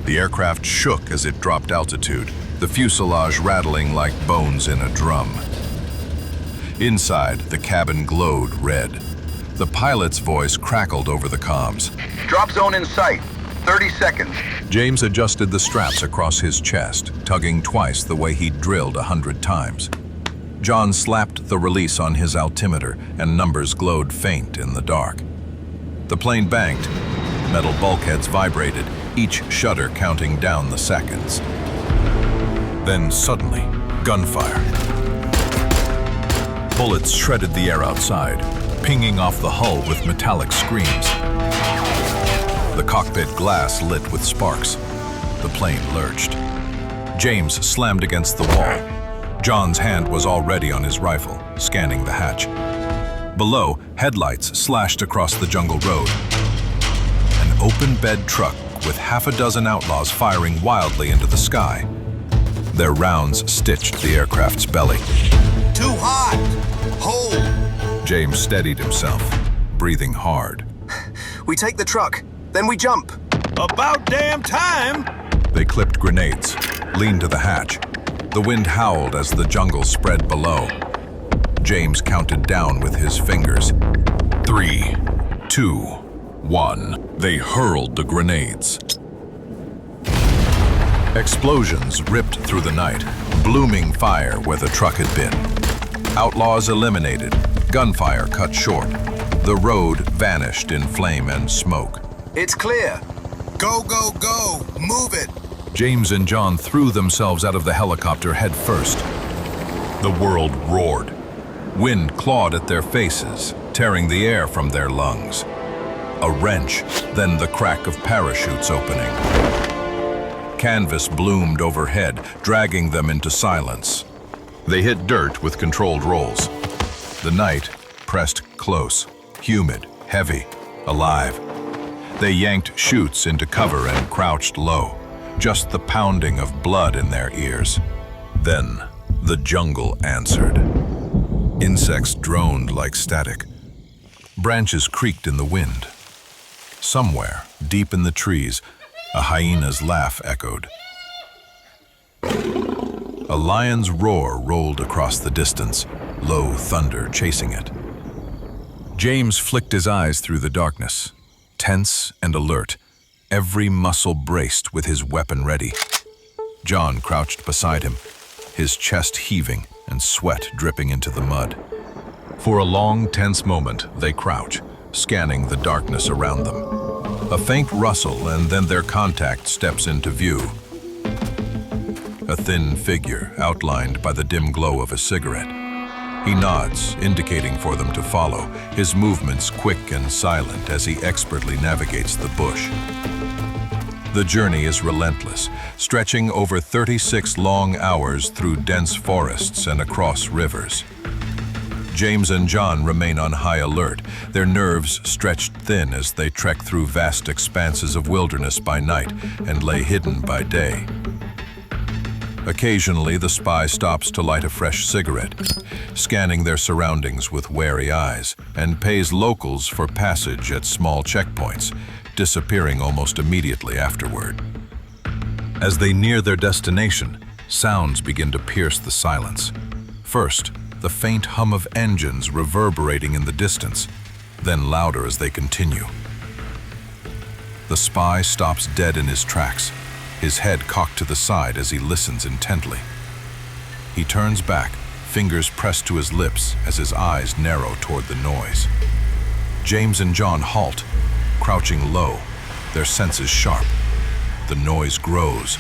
The aircraft shook as it dropped altitude, the fuselage rattling like bones in a drum. Inside, the cabin glowed red. The pilot's voice crackled over the comms. Drop zone in sight. 30 seconds. James adjusted the straps across his chest, tugging twice the way he'd drilled 100 times. John slapped the release on his altimeter, and numbers glowed faint in the dark. The plane banked. Metal bulkheads vibrated, each shudder counting down the seconds. Then suddenly, gunfire. Bullets shredded the air outside, pinging off the hull with metallic screams. The cockpit glass lit with sparks. The plane lurched. James slammed against the wall. John's hand was already on his rifle, scanning the hatch. Below, headlights slashed across the jungle road. An open-bed truck with half a dozen outlaws firing wildly into the sky. Their rounds stitched the aircraft's belly. Too hot! Hold! James steadied himself, breathing hard. We take the truck, then we jump. About damn time! They clipped grenades, leaned to the hatch. The wind howled as the jungle spread below. James counted down with his fingers. 3, 2, 1. They hurled the grenades. Explosions ripped through the night, blooming fire where the truck had been. Outlaws eliminated, gunfire cut short. The road vanished in flame and smoke. It's clear. Go, go, go! Move it! James and John threw themselves out of the helicopter head first. The world roared. Wind clawed at their faces, tearing the air from their lungs. A wrench, then the crack of parachutes opening. Canvas bloomed overhead, dragging them into silence. They hit dirt with controlled rolls. The night pressed close, humid, heavy, alive. They yanked chutes into cover and crouched low, just the pounding of blood in their ears. Then, the jungle answered. Insects droned like static. Branches creaked in the wind. Somewhere, deep in the trees, a hyena's laugh echoed. A lion's roar rolled across the distance, low thunder chasing it. James flicked his eyes through the darkness, tense and alert, every muscle braced with his weapon ready. John crouched beside him, his chest heaving and sweat dripping into the mud. For a long, tense moment, they crouch, scanning the darkness around them. A faint rustle, and then their contact steps into view. A thin figure outlined by the dim glow of a cigarette. He nods, indicating for them to follow, his movements quick and silent as he expertly navigates the bush. The journey is relentless, stretching over 36 long hours through dense forests and across rivers. James and John remain on high alert, their nerves stretched thin as they trek through vast expanses of wilderness by night and lay hidden by day. Occasionally, the spy stops to light a fresh cigarette, scanning their surroundings with wary eyes, and pays locals for passage at small checkpoints, disappearing almost immediately afterward. As they near their destination, sounds begin to pierce the silence. First, the faint hum of engines reverberating in the distance, then louder as they continue. The spy stops dead in his tracks, his head cocked to the side as he listens intently. He turns back, fingers pressed to his lips as his eyes narrow toward the noise. James and John halt, crouching low, their senses sharp. The noise grows,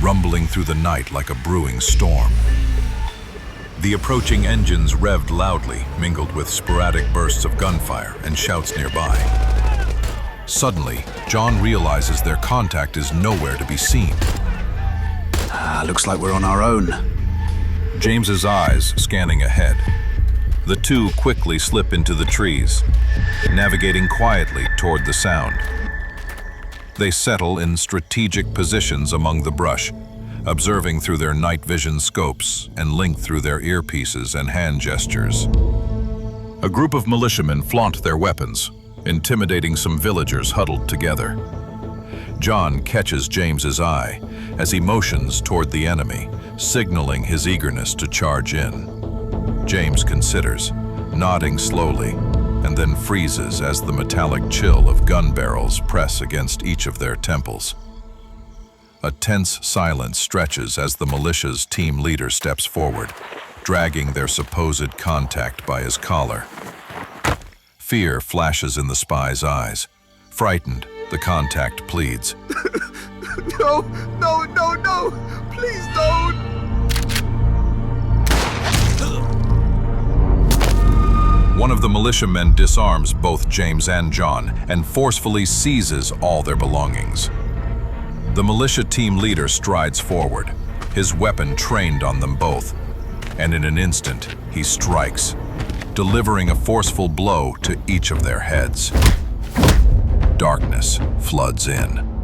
rumbling through the night like a brewing storm. The approaching engines revved loudly, mingled with sporadic bursts of gunfire and shouts nearby. Suddenly, John realizes their contact is nowhere to be seen. Looks like we're on our own. James's eyes scanning ahead. The two quickly slip into the trees, navigating quietly toward the sound. They settle in strategic positions among the brush, observing through their night vision scopes and linked through their earpieces and hand gestures. A group of militiamen flaunt their weapons, intimidating some villagers huddled together. John catches James's eye as he motions toward the enemy, signaling his eagerness to charge in. James considers, nodding slowly, and then freezes as the metallic chill of gun barrels press against each of their temples. A tense silence stretches as the militia's team leader steps forward, dragging their supposed contact by his collar. Fear flashes in the spy's eyes. Frightened, the contact pleads. No, please don't! One of the militiamen disarms both James and John and forcefully seizes all their belongings. The militia team leader strides forward, his weapon trained on them both, and in an instant, he strikes, delivering a forceful blow to each of their heads. Darkness floods in.